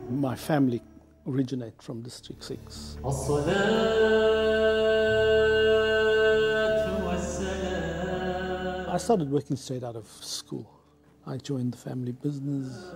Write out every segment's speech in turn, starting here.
My family originate from District 6. I started working straight out of school. I joined the family business.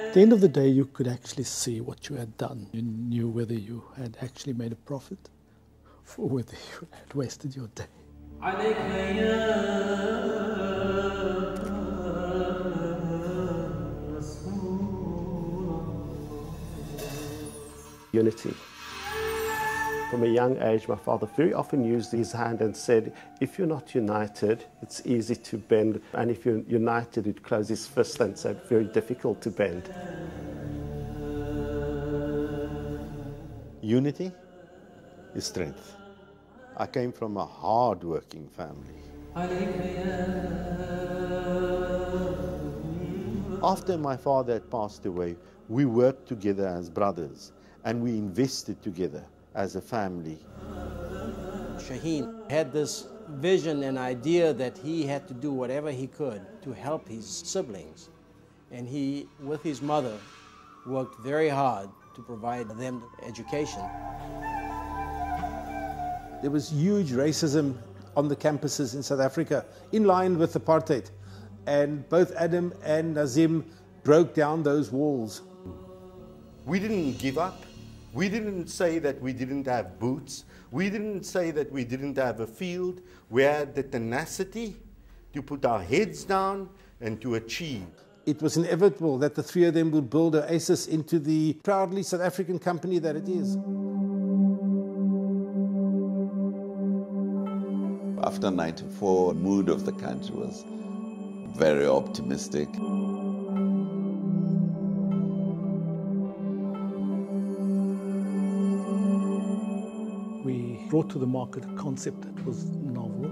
At the end of the day, you could actually see what you had done. You knew whether you had actually made a profit or whether you had wasted your day. Unity. From a young age, my father very often used his hand and said, if you're not united, it's easy to bend, and if you're united, he'd close his fist and say, very difficult to bend. Unity is strength. I came from a hard-working family. After my father had passed away, we worked together as brothers, and we invested together as a family. Shaheen had this vision and idea that he had to do whatever he could to help his siblings. And he, with his mother, worked very hard to provide them education. There was huge racism on the campuses in South Africa, in line with apartheid. And both Adam and Nazim broke down those walls. We didn't give up. We didn't say that we didn't have boots. We didn't say that we didn't have a field. We had the tenacity to put our heads down and to achieve. It was inevitable that the three of them would build Oasis into the proudly South African company that it is. After '94, the mood of the country was very optimistic. We brought to the market a concept that was novel.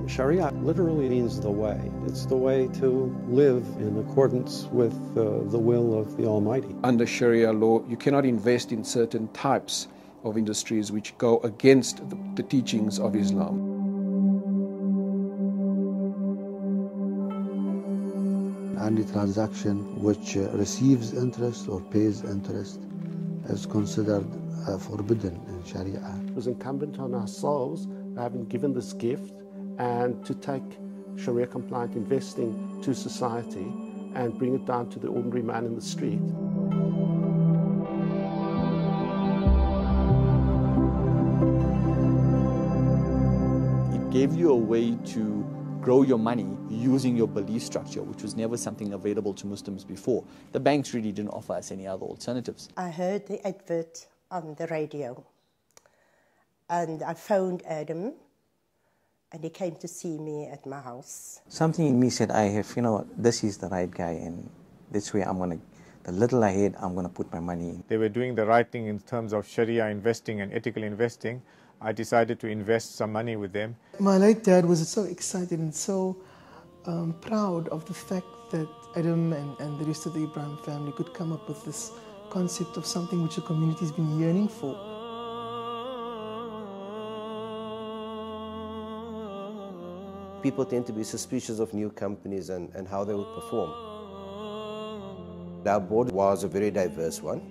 Sharia literally means the way. It's the way to live in accordance with the will of the Almighty. Under Sharia law, you cannot invest in certain types of industries which go against the teachings of Islam. Any transaction which receives interest or pays interest is considered forbidden in Sharia. It was incumbent on ourselves, having given this gift, and to take Sharia-compliant investing to society and bring it down to the ordinary man in the street. It gave you a way to grow your money using your belief structure, which was never something available to Muslims before. The banks really didn't offer us any other alternatives. I heard the advert on the radio, and I phoned Adam, and he came to see me at my house. Something in me said, this is the right guy, and this way the little I had, I'm going to put my money in. They were doing the right thing in terms of Sharia investing and ethical investing. I decided to invest some money with them. My late dad was so excited and so proud of the fact that Adam and the rest of the Ibrahim family could come up with this concept of something which the community's been yearning for. People tend to be suspicious of new companies and how they would perform. Our board was a very diverse one.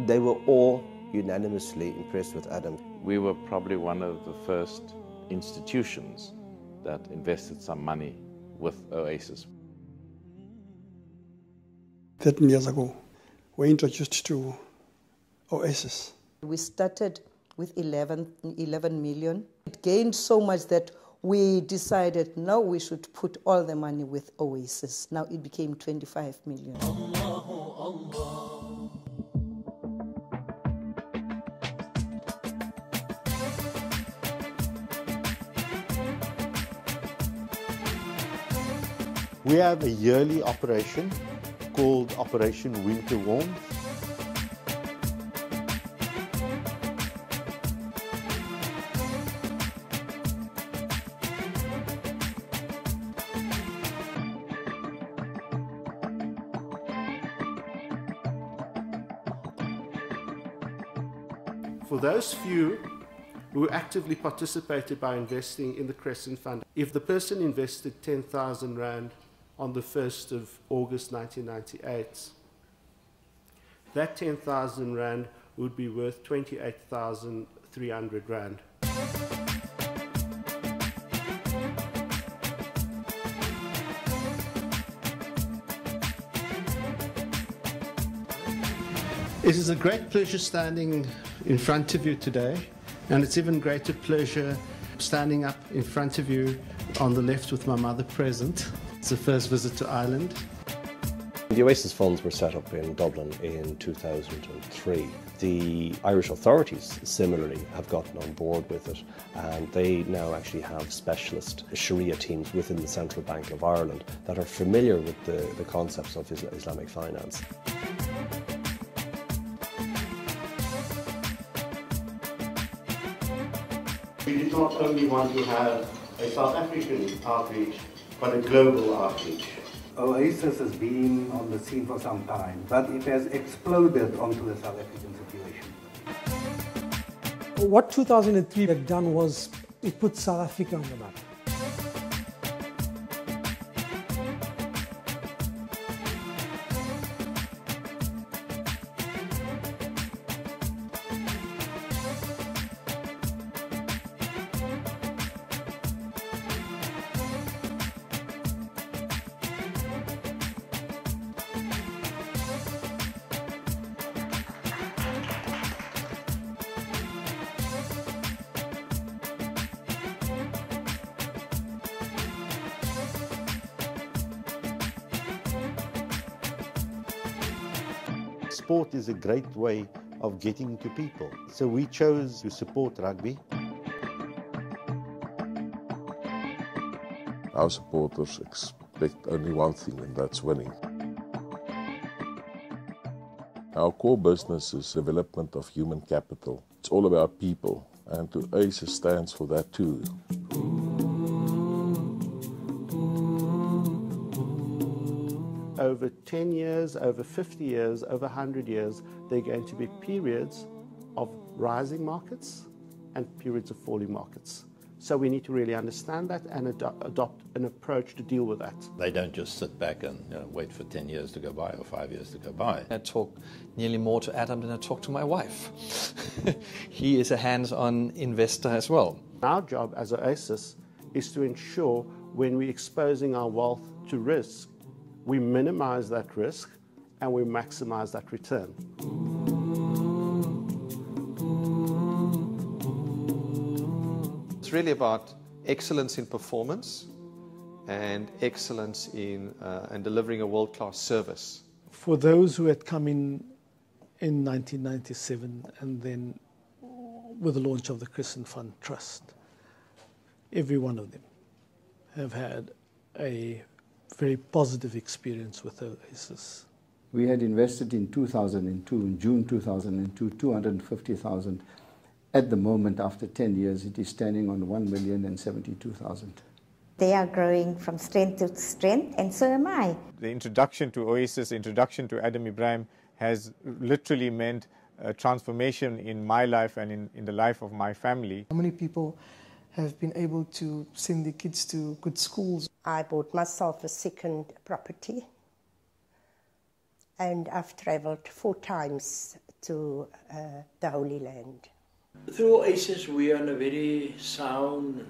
They were all unanimously impressed with Adam. We were probably one of the first institutions that invested some money with Oasis. 13 years ago, we introduced to Oasis. We started with 11 million. It gained so much that we decided now we should put all the money with Oasis. Now it became 25 million. We have a yearly operation called Operation Winter Warmth. For those few who actively participated by investing in the Crescent Fund, if the person invested 10,000 Rand on the 1st of August 1998, that 10,000 Rand would be worth 28,300 Rand. It is a great pleasure standing in front of you today, and it's even greater pleasure standing up in front of you on the left with my mother present. It's the first visit to Ireland. The Oasis funds were set up in Dublin in 2003. The Irish authorities similarly have gotten on board with it, and they now actually have specialist Sharia teams within the Central Bank of Ireland that are familiar with the concepts of Islamic finance. We did not only want to have a South African outreach, but a global outreach. Oasis has been on the scene for some time, but it has exploded onto the South African situation. What 2003 had done was it put South Africa on the map. Sport is a great way of getting to people. So we chose to support rugby. Our supporters expect only one thing, and that's winning. Our core business is development of human capital. It's all about people, and Oasis stands for that too. Over 10 years, over 50 years, over 100 years, there are going to be periods of rising markets and periods of falling markets. So we need to really understand that and adopt an approach to deal with that. They don't just sit back and wait for 10 years to go by or 5 years to go by. I talk nearly more to Adam than I talk to my wife. He is a hands-on investor as well. Our job as Oasis is to ensure when we're exposing our wealth to risk, we minimize that risk and we maximize that return. It's really about excellence in performance and excellence in delivering a world-class service. For those who had come in 1997 and then with the launch of the Crescent Fund Trust, every one of them have had a very positive experience with Oasis. We had invested in 2002, in June 2002, 250,000. At the moment, after 10 years, it is standing on 1,072,000. They are growing from strength to strength, and so am I. The introduction to Oasis, introduction to Adam Ibrahim has literally meant a transformation in my life and in the life of my family. How many people have been able to send their kids to good schools? I bought myself a second property, and I've travelled 4 times to the Holy Land. Through Oasis, we are on a very sound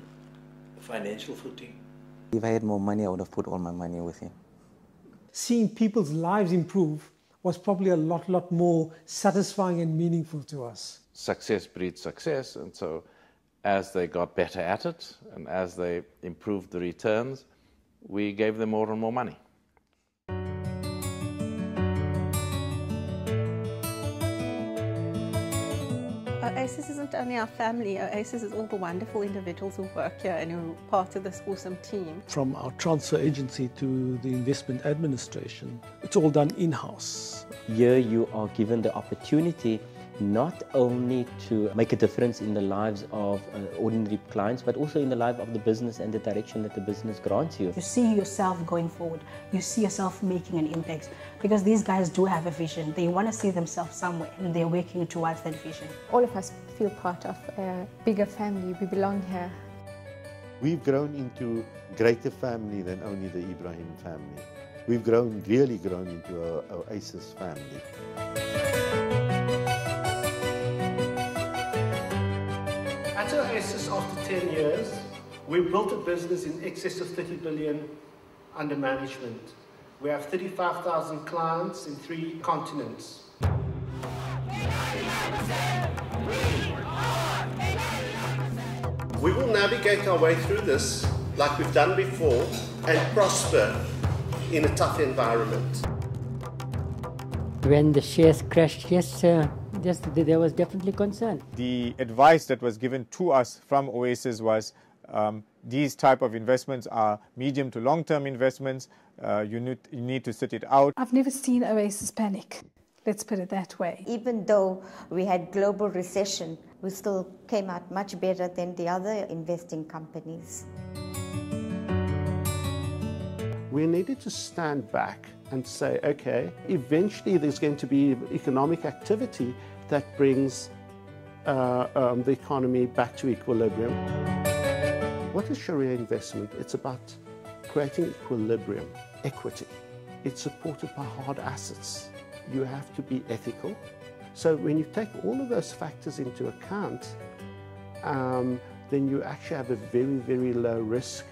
financial footing. If I had more money, I would have put all my money with him. Seeing people's lives improve was probably a lot more satisfying and meaningful to us. Success breeds success, and so as they got better at it and as they improved the returns, we gave them more and more money. Oasis isn't only our family, Oasis is all the wonderful individuals who work here and who are part of this awesome team. From our transfer agency to the investment administration, it's all done in-house. Here you are given the opportunity not only to make a difference in the lives of ordinary clients, but also in the life of the business and the direction that the business grants you. You see yourself going forward. You see yourself making an impact, because these guys do have a vision. They want to see themselves somewhere, and they're working towards that vision. All of us feel part of a bigger family. We belong here. We've grown into a greater family than only the Ibrahim family. We've really grown into an Oasis family. At Oasis, after 10 years, we built a business in excess of 30 billion under management. We have 35,000 clients in 3 continents. We will navigate our way through this like we've done before and prosper in a tough environment. When the shares crashed, yes, there was definitely concern. The advice that was given to us from Oasis was these type of investments are medium to long-term investments. You need to sit it out. I've never seen Oasis panic. Let's put it that way. Even though we had global recession, we still came out much better than the other investing companies. We needed to stand back and say, okay, eventually there's going to be economic activity that brings the economy back to equilibrium. What is Sharia investment? It's about creating equilibrium, equity. It's supported by hard assets. You have to be ethical. So when you take all of those factors into account, then you actually have a very, very low risk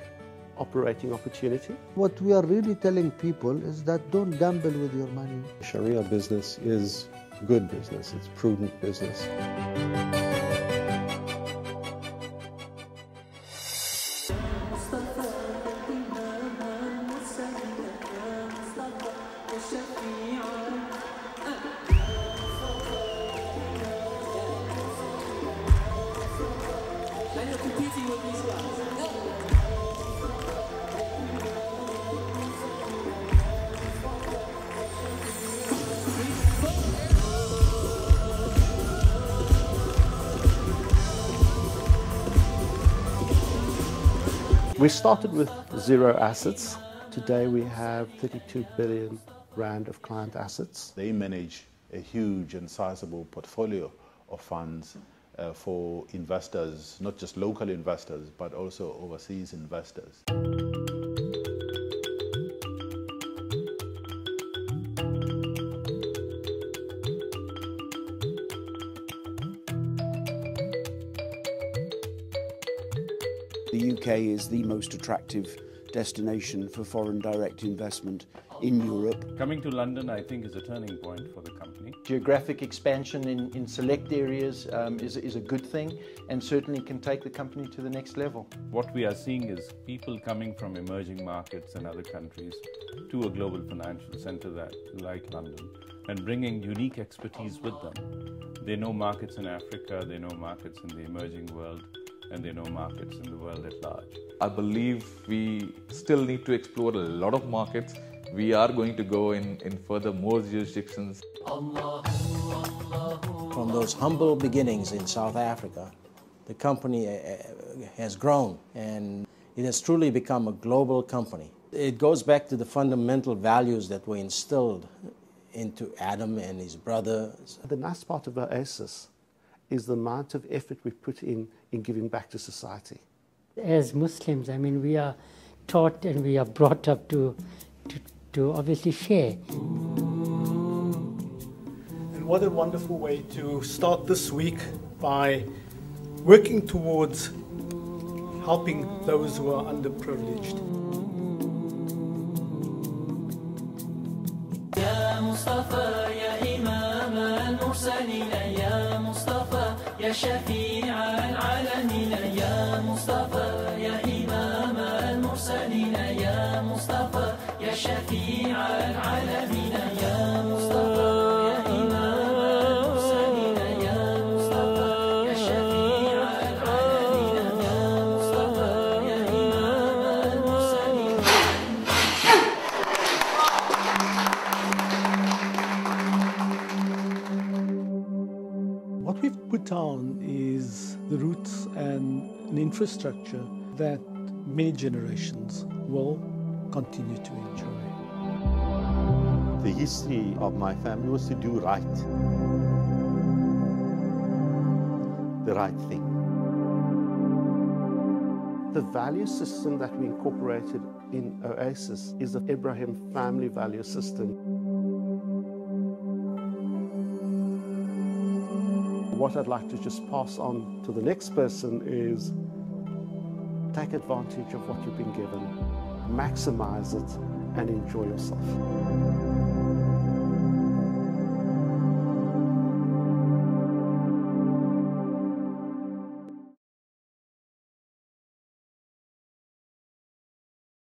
operating opportunity. What we are really telling people is that don't gamble with your money. Sharia business is good business, it's prudent business. We started with 0 assets. Today we have 32 billion rand of client assets. They manage a huge and sizable portfolio of funds for investors, not just local investors, but also overseas investors. The UK is the most attractive destination for foreign direct investment in Europe. Coming to London, I think, is a turning point for the company. Geographic expansion in select areas is a good thing, and certainly can take the company to the next level. What we are seeing is people coming from emerging markets and other countries to a global financial center like London, and bringing unique expertise with them. They know markets in Africa, they know markets in the emerging world, and they know markets in the world at large. I believe we still need to explore a lot of markets. We are going to go in further more jurisdictions. From those humble beginnings in South Africa, the company has grown, and it has truly become a global company. It goes back to the fundamental values that were instilled into Adam and his brothers. The nice part of Oasis is the amount of effort we put in giving back to society. As Muslims, I mean, we are taught and we are brought up to obviously share. And what a wonderful way to start this week by working towards helping those who are underprivileged. يا مصطفى يا إمام المرسلين يا مصطفى يا شفيع العالمين يا مصطفى يا إمام المرسلين يا مصطفى يا شفيع العالمين يا مصطفى يا إمام المرسلين يا مصطفى يا شفيع العالمين يا مصطفى يا إمام المرسلين. town is the roots and an infrastructure that many generations will continue to enjoy. The history of my family was to do right. The right thing. The value system that we incorporated in Oasis is the Ibrahim family value system. What I'd like to just pass on to the next person is take advantage of what you've been given, maximize it, and enjoy yourself.